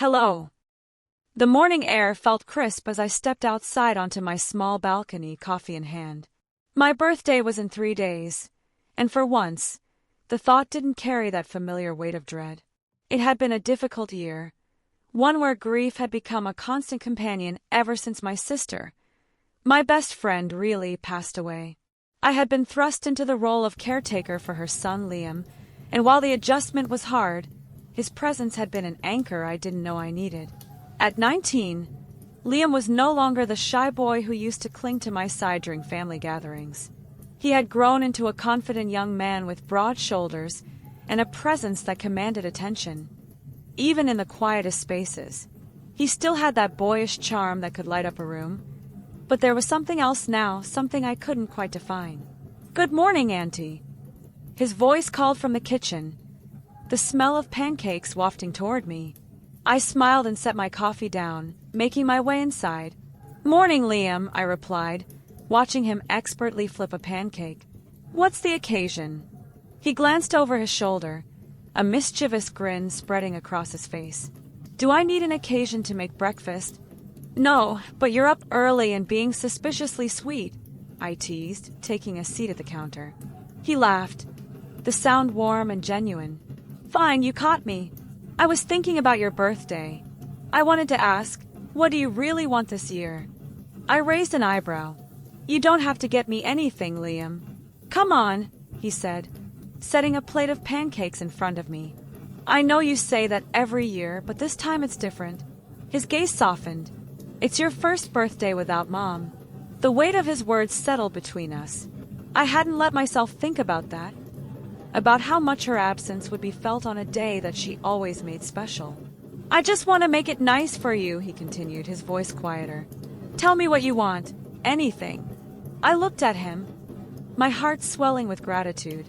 Hello. The morning air felt crisp as I stepped outside onto my small balcony, coffee in hand. My birthday was in 3 days, and for once, the thought didn't carry that familiar weight of dread. It had been a difficult year, one where grief had become a constant companion ever since my sister, my best friend, really passed away. I had been thrust into the role of caretaker for her son Liam, and while the adjustment was hard, his presence had been an anchor I didn't know I needed. At 19, Liam was no longer the shy boy who used to cling to my side during family gatherings. He had grown into a confident young man with broad shoulders and a presence that commanded attention, even in the quietest spaces. He still had that boyish charm that could light up a room, but there was something else now, something I couldn't quite define. "Good morning, Auntie." His voice called from the kitchen, the smell of pancakes wafting toward me. I smiled and set my coffee down, making my way inside. "Morning, Liam," I replied, watching him expertly flip a pancake. "What's the occasion?" He glanced over his shoulder, a mischievous grin spreading across his face. "Do I need an occasion to make breakfast?" "No, but you're up early and being suspiciously sweet," I teased, taking a seat at the counter. He laughed, the sound warm and genuine. "Fine, you caught me. I was thinking about your birthday. I wanted to ask, what do you really want this year?" I raised an eyebrow. "You don't have to get me anything, Liam." "Come on," he said, setting a plate of pancakes in front of me. "I know you say that every year, but this time it's different." His gaze softened. "It's your first birthday without Mom." The weight of his words settled between us. I hadn't let myself think about that, about how much her absence would be felt on a day that she always made special. "I just want to make it nice for you," he continued, his voice quieter. "Tell me what you want. Anything." I looked at him, my heart swelling with gratitude.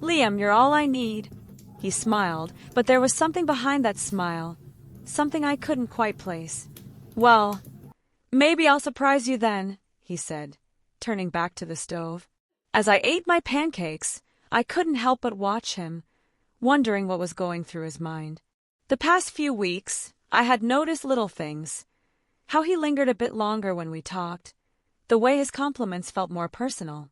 "Liam, you're all I need." He smiled, but there was something behind that smile, something I couldn't quite place. "Well, maybe I'll surprise you then," he said, turning back to the stove. As I ate my pancakes, I couldn't help but watch him, wondering what was going through his mind. The past few weeks, I had noticed little things. How he lingered a bit longer when we talked, the way his compliments felt more personal.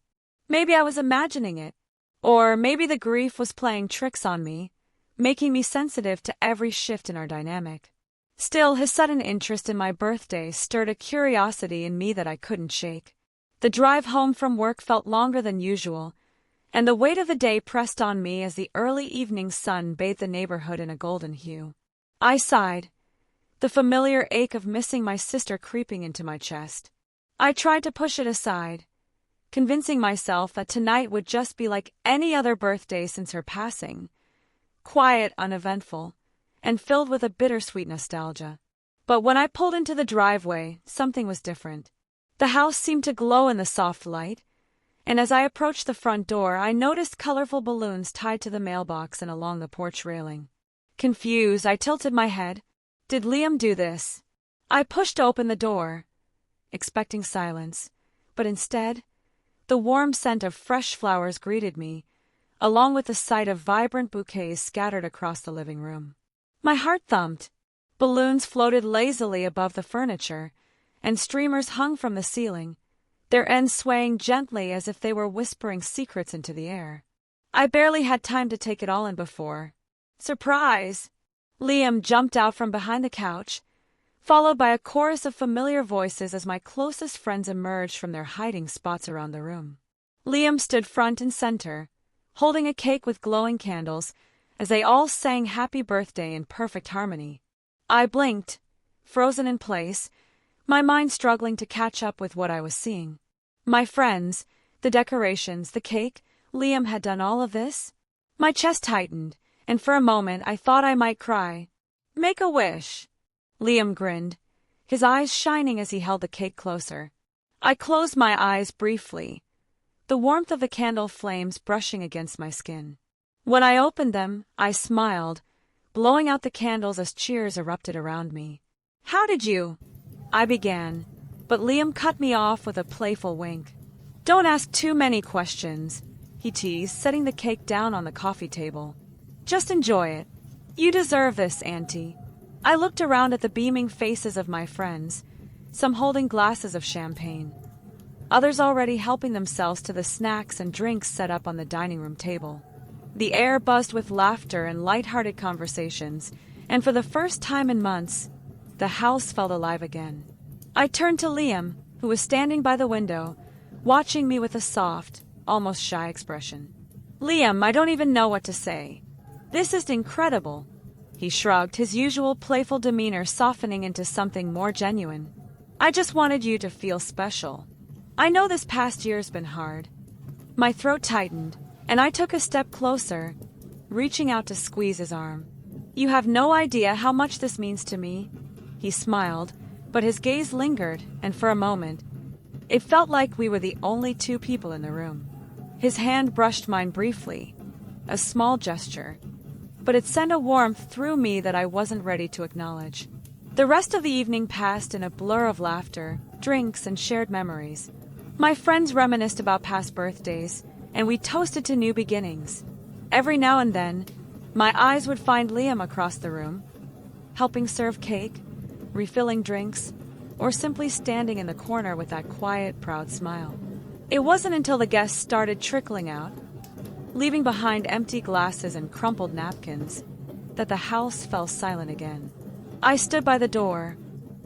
Maybe I was imagining it, or maybe the grief was playing tricks on me, making me sensitive to every shift in our dynamic. Still, his sudden interest in my birthday stirred a curiosity in me that I couldn't shake. The drive home from work felt longer than usual, and the weight of the day pressed on me as the early evening sun bathed the neighborhood in a golden hue. I sighed, the familiar ache of missing my sister creeping into my chest. I tried to push it aside, convincing myself that tonight would just be like any other birthday since her passing, quiet, uneventful, and filled with a bittersweet nostalgia. But when I pulled into the driveway, something was different. The house seemed to glow in the soft light, and as I approached the front door, I noticed colorful balloons tied to the mailbox and along the porch railing. Confused, I tilted my head. Did Liam do this? I pushed open the door, expecting silence, but instead, the warm scent of fresh flowers greeted me, along with the sight of vibrant bouquets scattered across the living room. My heart thumped. Balloons floated lazily above the furniture, and streamers hung from the ceiling, their ends swaying gently as if they were whispering secrets into the air. I barely had time to take it all in before. Surprise! Liam jumped out from behind the couch, followed by a chorus of familiar voices as my closest friends emerged from their hiding spots around the room. Liam stood front and center, holding a cake with glowing candles, as they all sang happy birthday in perfect harmony. I blinked, frozen in place, my mind struggling to catch up with what I was seeing. My friends, the decorations, the cake, Liam had done all of this? My chest tightened, and for a moment I thought I might cry. "Make a wish." Liam grinned, his eyes shining as he held the cake closer. I closed my eyes briefly, the warmth of the candle flames brushing against my skin. When I opened them, I smiled, blowing out the candles as cheers erupted around me. "How did you?" I began, but Liam cut me off with a playful wink. "Don't ask too many questions," he teased, setting the cake down on the coffee table. "Just enjoy it. You deserve this, Auntie." I looked around at the beaming faces of my friends, some holding glasses of champagne, others already helping themselves to the snacks and drinks set up on the dining room table. The air buzzed with laughter and light-hearted conversations, and for the first time in months, the house felt alive again. I turned to Liam, who was standing by the window, watching me with a soft, almost shy expression. "Liam, I don't even know what to say. This is incredible." He shrugged, his usual playful demeanor softening into something more genuine. "I just wanted you to feel special. I know this past year's been hard." My throat tightened, and I took a step closer, reaching out to squeeze his arm. "You have no idea how much this means to me." He smiled, but his gaze lingered, and for a moment, it felt like we were the only two people in the room. His hand brushed mine briefly, a small gesture, but it sent a warmth through me that I wasn't ready to acknowledge. The rest of the evening passed in a blur of laughter, drinks, and shared memories. My friends reminisced about past birthdays, and we toasted to new beginnings. Every now and then, my eyes would find Liam across the room, helping serve cake, refilling drinks, or simply standing in the corner with that quiet, proud smile. It wasn't until the guests started trickling out, leaving behind empty glasses and crumpled napkins, that the house fell silent again. I stood by the door,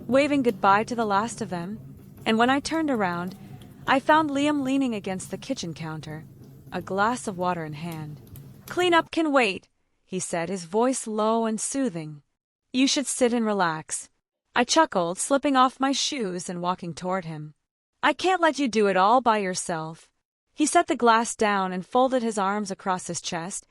waving goodbye to the last of them, and when I turned around, I found Liam leaning against the kitchen counter, a glass of water in hand. "Cleanup can wait," he said, his voice low and soothing. "You should sit and relax." I chuckled, slipping off my shoes and walking toward him. "I can't let you do it all by yourself." He set the glass down and folded his arms across his chest,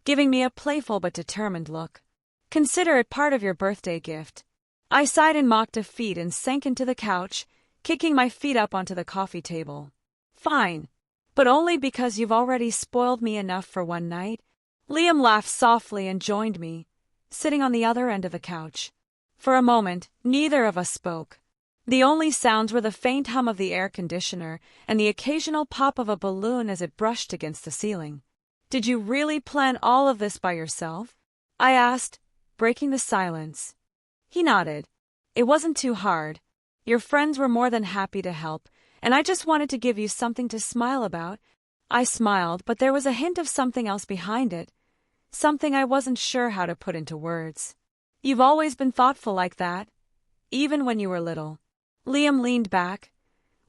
giving me a playful but determined look. "Consider it part of your birthday gift." I sighed in mock defeat and sank into the couch, kicking my feet up onto the coffee table. "Fine. But only because you've already spoiled me enough for one night." Liam laughed softly and joined me, sitting on the other end of the couch. For a moment, neither of us spoke. The only sounds were the faint hum of the air conditioner and the occasional pop of a balloon as it brushed against the ceiling. "Did you really plan all of this by yourself?" I asked, breaking the silence. He nodded. "It wasn't too hard. Your friends were more than happy to help, and I just wanted to give you something to smile about." I smiled, but there was a hint of something else behind it, something I wasn't sure how to put into words. "You've always been thoughtful like that, even when you were little." Liam leaned back,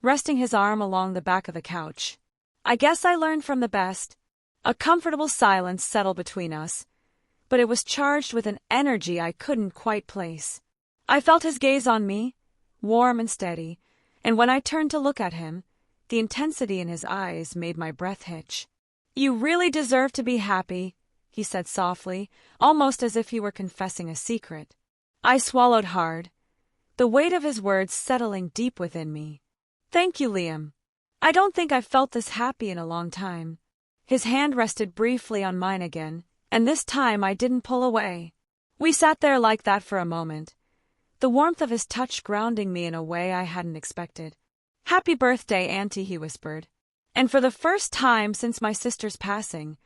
resting his arm along the back of the couch. "I guess I learned from the best." A comfortable silence settled between us, but it was charged with an energy I couldn't quite place. I felt his gaze on me, warm and steady, and when I turned to look at him, the intensity in his eyes made my breath hitch. "You really deserve to be happy," he said softly, almost as if he were confessing a secret. I swallowed hard, the weight of his words settling deep within me. "Thank you, Liam. I don't think I've felt this happy in a long time." His hand rested briefly on mine again, and this time I didn't pull away. We sat there like that for a moment, the warmth of his touch grounding me in a way I hadn't expected. "Happy birthday, Auntie," he whispered. And for the first time since my sister's passing,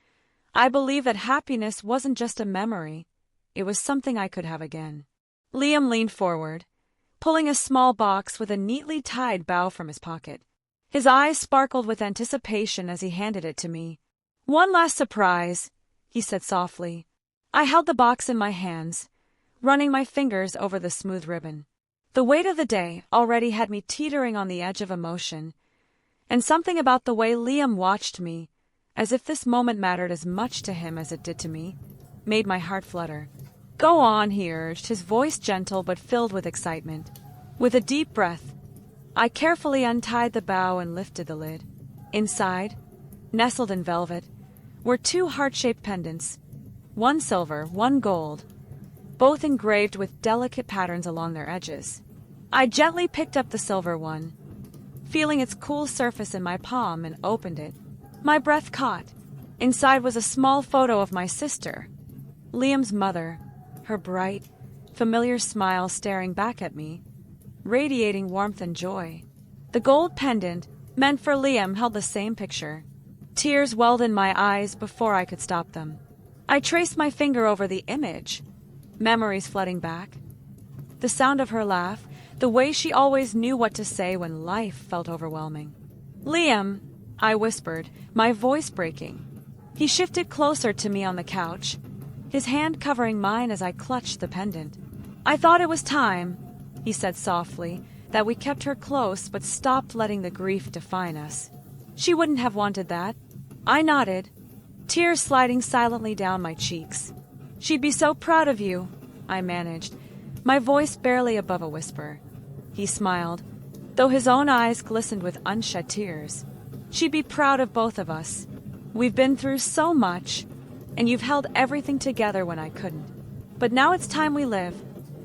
I believed that happiness wasn't just a memory, it was something I could have again. Liam leaned forward, pulling a small box with a neatly tied bow from his pocket. His eyes sparkled with anticipation as he handed it to me. "One last surprise," he said softly. I held the box in my hands, running my fingers over the smooth ribbon. The weight of the day already had me teetering on the edge of emotion, and something about the way Liam watched me, as if this moment mattered as much to him as it did to me, made my heart flutter. "Go on," he urged, his voice gentle but filled with excitement. With a deep breath, I carefully untied the bow and lifted the lid. Inside, nestled in velvet, were two heart-shaped pendants, one silver, one gold, both engraved with delicate patterns along their edges. I gently picked up the silver one, feeling its cool surface in my palm, and opened it. My breath caught. Inside was a small photo of my sister, Liam's mother, her bright, familiar smile staring back at me, radiating warmth and joy. The gold pendant, meant for Liam, held the same picture. Tears welled in my eyes before I could stop them. I traced my finger over the image, memories flooding back. The sound of her laugh, the way she always knew what to say when life felt overwhelming. "Liam," I whispered, my voice breaking. He shifted closer to me on the couch, his hand covering mine as I clutched the pendant. "I thought it was time," he said softly, that we kept her close but stopped letting the grief define us. "She wouldn't have wanted that." I nodded, tears sliding silently down my cheeks. "She'd be so proud of you," I managed, my voice barely above a whisper. He smiled, though his own eyes glistened with unshed tears. "She'd be proud of both of us. We've been through so much, and you've held everything together when I couldn't. But now it's time we live,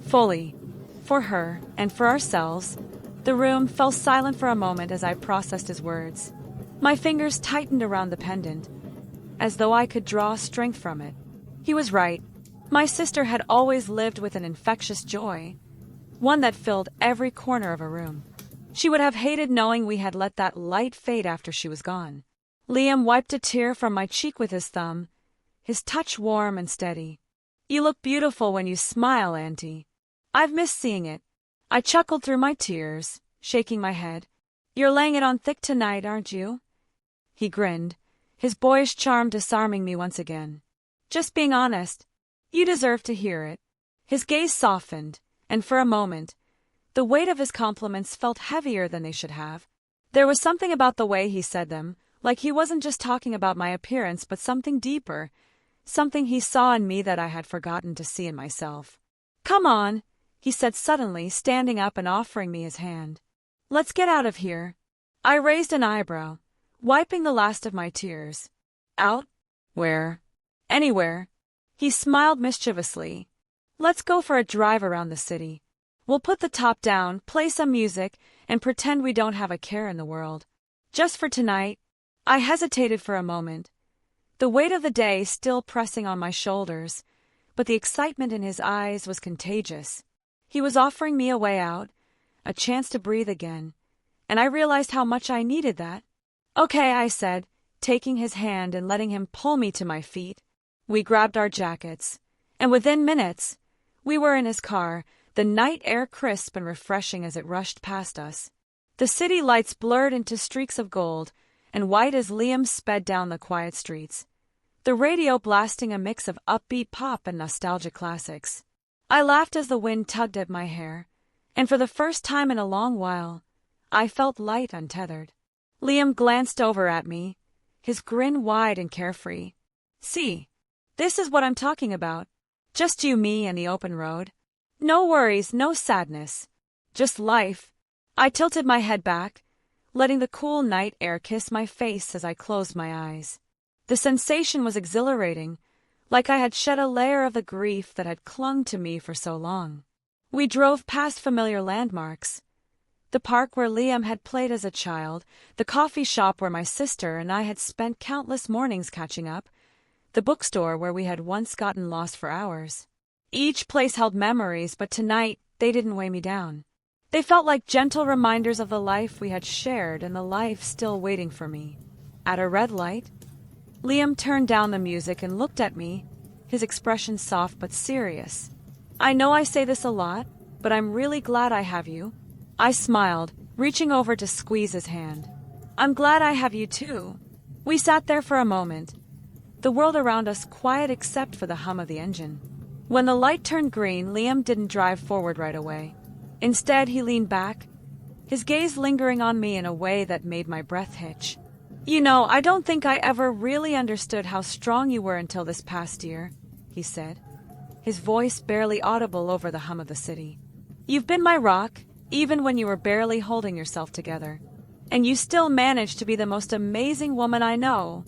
fully, for her and for ourselves." The room fell silent for a moment as I processed his words. My fingers tightened around the pendant, as though I could draw strength from it. He was right. My sister had always lived with an infectious joy, one that filled every corner of a room. She would have hated knowing we had let that light fade after she was gone. Liam wiped a tear from my cheek with his thumb, his touch warm and steady. "You look beautiful when you smile, Auntie. I've missed seeing it." I chuckled through my tears, shaking my head. "You're laying it on thick tonight, aren't you?" He grinned, his boyish charm disarming me once again. "Just being honest. You deserve to hear it." His gaze softened, and for a moment, the weight of his compliments felt heavier than they should have. There was something about the way he said them, like he wasn't just talking about my appearance but something deeper, something he saw in me that I had forgotten to see in myself. "Come on," he said suddenly, standing up and offering me his hand. "Let's get out of here." I raised an eyebrow, wiping the last of my tears. "Out? Where?" "Anywhere." He smiled mischievously. "Let's go for a drive around the city. We'll put the top down, play some music, and pretend we don't have a care in the world. Just for tonight." I hesitated for a moment, the weight of the day still pressing on my shoulders, but the excitement in his eyes was contagious. He was offering me a way out, a chance to breathe again, and I realized how much I needed that. "Okay," I said, taking his hand and letting him pull me to my feet. We grabbed our jackets, and within minutes, we were in his car, the night air crisp and refreshing as it rushed past us. The city lights blurred into streaks of gold and white as Liam sped down the quiet streets, the radio blasting a mix of upbeat pop and nostalgic classics. I laughed as the wind tugged at my hair, and for the first time in a long while, I felt light, untethered. Liam glanced over at me, his grin wide and carefree. "See, this is what I'm talking about. Just you, me, and the open road. No worries, no sadness. Just life." I tilted my head back, letting the cool night air kiss my face as I closed my eyes. The sensation was exhilarating, like I had shed a layer of the grief that had clung to me for so long. We drove past familiar landmarks. The park where Liam had played as a child, the coffee shop where my sister and I had spent countless mornings catching up, the bookstore where we had once gotten lost for hours. Each place held memories, but tonight they didn't weigh me down. They felt like gentle reminders of the life we had shared and the life still waiting for me. At a red light, Liam turned down the music and looked at me, his expression soft but serious. "I know I say this a lot, but I'm really glad I have you." I smiled, reaching over to squeeze his hand. "I'm glad I have you too." We sat there for a moment, the world around us quiet except for the hum of the engine. When the light turned green, Liam didn't drive forward right away. Instead, he leaned back, his gaze lingering on me in a way that made my breath hitch. "You know, I don't think I ever really understood how strong you were until this past year," he said, his voice barely audible over the hum of the city. "You've been my rock, even when you were barely holding yourself together. And you still managed to be the most amazing woman I know."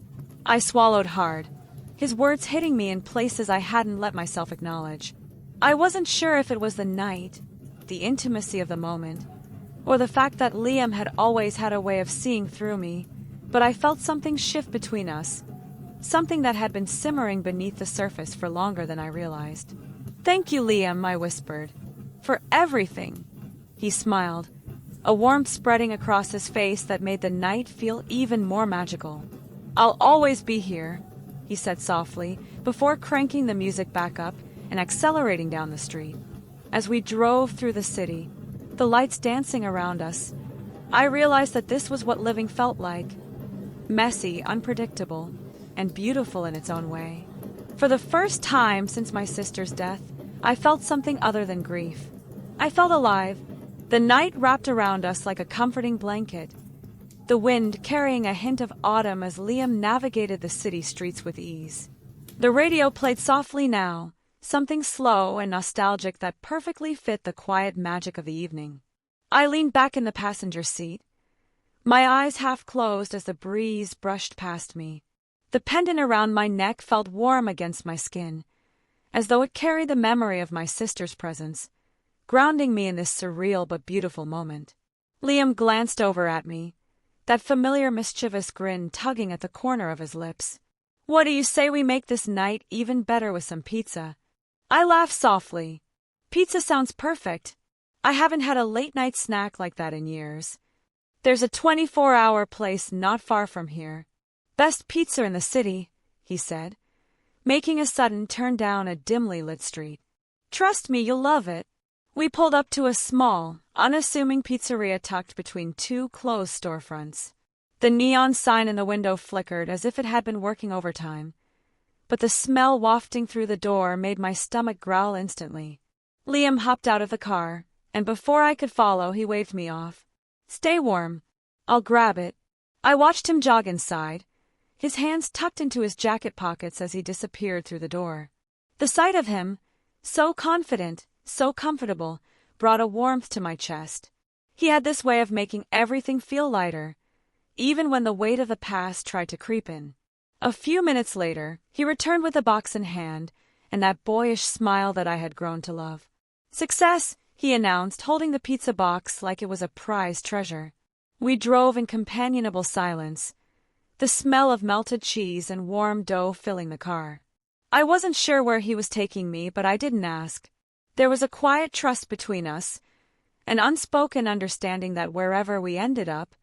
I swallowed hard, his words hitting me in places I hadn't let myself acknowledge. I wasn't sure if it was the night, the intimacy of the moment, or the fact that Liam had always had a way of seeing through me, but I felt something shift between us, something that had been simmering beneath the surface for longer than I realized. "Thank you, Liam," I whispered, "for everything." He smiled, a warmth spreading across his face that made the night feel even more magical. "I'll always be here," he said softly, before cranking the music back up and accelerating down the street. As we drove through the city, the lights dancing around us, I realized that this was what living felt like. Messy, unpredictable, and beautiful in its own way. For the first time since my sister's death, I felt something other than grief. I felt alive. The night wrapped around us like a comforting blanket, the wind carrying a hint of autumn as Liam navigated the city streets with ease. The radio played softly now, something slow and nostalgic that perfectly fit the quiet magic of the evening. I leaned back in the passenger seat, my eyes half closed as the breeze brushed past me. The pendant around my neck felt warm against my skin, as though it carried the memory of my sister's presence, grounding me in this surreal but beautiful moment. Liam glanced over at me, that familiar mischievous grin tugging at the corner of his lips. "What do you say we make this night even better with some pizza?" I laughed softly. Pizza sounds perfect. I haven't had a late-night snack like that in years. There's a 24-hour place not far from here. Best pizza in the city, he said, making a sudden turn down a dimly lit street. Trust me, you'll love it. We pulled up to a small, unassuming pizzeria tucked between two closed storefronts. The neon sign in the window flickered as if it had been working overtime, but the smell wafting through the door made my stomach growl instantly. Liam hopped out of the car, and before I could follow, he waved me off. "Stay warm. I'll grab it." I watched him jog inside, his hands tucked into his jacket pockets as he disappeared through the door. The sight of him, so confident, so comfortable, brought a warmth to my chest. He had this way of making everything feel lighter, even when the weight of the past tried to creep in. A few minutes later, he returned with a box in hand and that boyish smile that I had grown to love. "Success," he announced, holding the pizza box like it was a prized treasure. We drove in companionable silence, the smell of melted cheese and warm dough filling the car. I wasn't sure where he was taking me, but I didn't ask. There was a quiet trust between us, an unspoken understanding that wherever we ended up,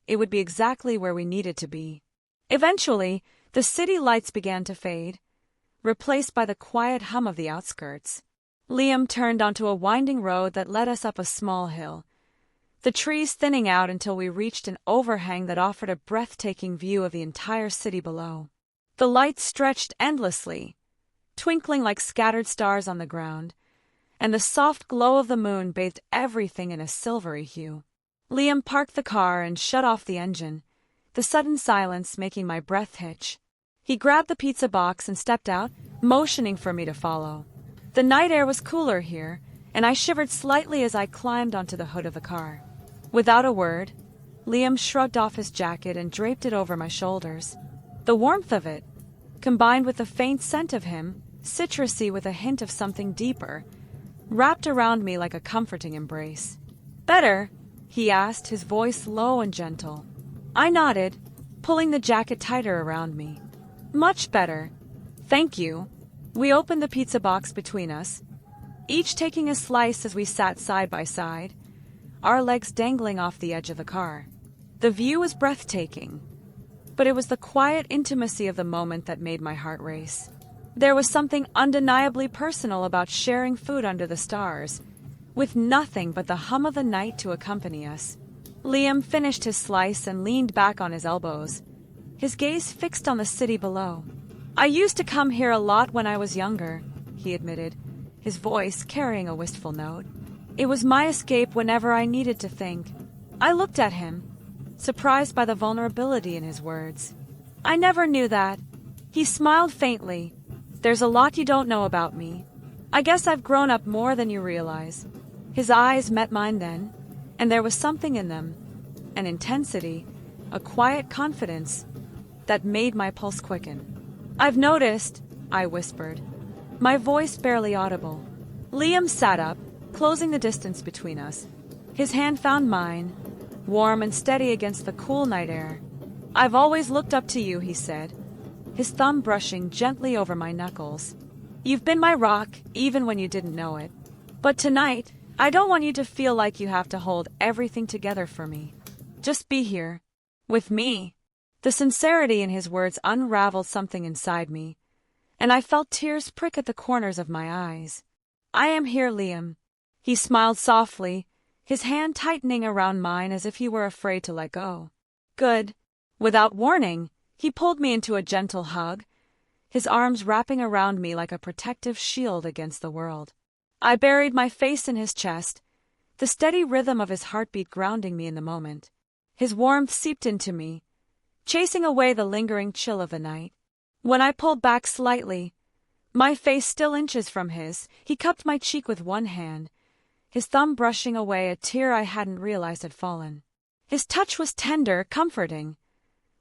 it would be exactly where we needed to be. Eventually, the city lights began to fade, replaced by the quiet hum of the outskirts. Liam turned onto a winding road that led us up a small hill, the trees thinning out until we reached an overhang that offered a breathtaking view of the entire city below. The lights stretched endlessly, twinkling like scattered stars on the ground, and the soft glow of the moon bathed everything in a silvery hue. Liam parked the car and shut off the engine, the sudden silence making my breath hitch. He grabbed the pizza box and stepped out, motioning for me to follow. The night air was cooler here, and I shivered slightly as I climbed onto the hood of the car. Without a word, Liam shrugged off his jacket and draped it over my shoulders. The warmth of it, combined with the faint scent of him, citrusy with a hint of something deeper, wrapped around me like a comforting embrace. "Better?" he asked, his voice low and gentle. I nodded, pulling the jacket tighter around me. "Much better. Thank you." We opened the pizza box between us, each taking a slice as we sat side by side, our legs dangling off the edge of the car. The view was breathtaking, but it was the quiet intimacy of the moment that made my heart race. There was something undeniably personal about sharing food under the stars, with nothing but the hum of the night to accompany us. Liam finished his slice and leaned back on his elbows, his gaze fixed on the city below. "I used to come here a lot when I was younger," he admitted, his voice carrying a wistful note. "It was my escape whenever I needed to think." I looked at him, surprised by the vulnerability in his words. "I never knew that." He smiled faintly. "There's a lot you don't know about me. I guess I've grown up more than you realize." His eyes met mine then, and there was something in them, an intensity, a quiet confidence, that made my pulse quicken. "I've noticed," I whispered, my voice barely audible. Liam sat up, closing the distance between us. His hand found mine, warm and steady against the cool night air. "I've always looked up to you," he said, his thumb brushing gently over my knuckles. "You've been my rock, even when you didn't know it. But tonight, I don't want you to feel like you have to hold everything together for me. Just be here, with me." The sincerity in his words unraveled something inside me, and I felt tears prick at the corners of my eyes. "I am here, Liam. He smiled softly, his hand tightening around mine as if he were afraid to let go. Good. Without warning, he pulled me into a gentle hug, his arms wrapping around me like a protective shield against the world. I buried my face in his chest, the steady rhythm of his heartbeat grounding me in the moment. His warmth seeped into me, chasing away the lingering chill of the night. When I pulled back slightly, my face still inches from his, he cupped my cheek with one hand, his thumb brushing away a tear I hadn't realized had fallen. His touch was tender, comforting,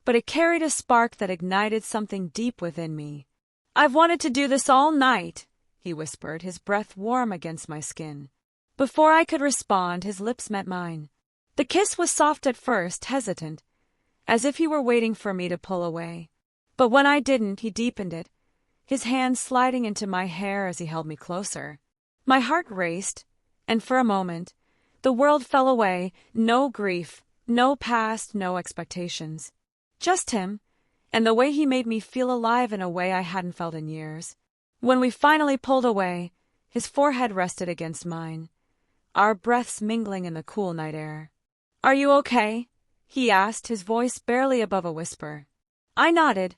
but it carried a spark that ignited something deep within me. "I've wanted to do this all night," he whispered, his breath warm against my skin. Before I could respond, his lips met mine. The kiss was soft at first, hesitant, as if he were waiting for me to pull away. But when I didn't, he deepened it, his hand sliding into my hair as he held me closer. My heart raced, and for a moment, the world fell away, no grief, no past, no expectations. Just him, and the way he made me feel alive in a way I hadn't felt in years. When we finally pulled away, his forehead rested against mine, our breaths mingling in the cool night air. "Are you okay?" he asked, his voice barely above a whisper. I nodded,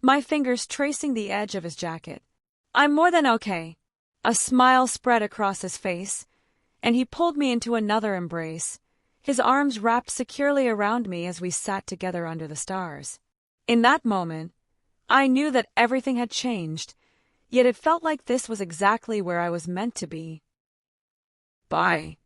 my fingers tracing the edge of his jacket. "I'm more than okay." A smile spread across his face, and he pulled me into another embrace, his arms wrapped securely around me as we sat together under the stars. In that moment, I knew that everything had changed, yet it felt like this was exactly where I was meant to be. Bye.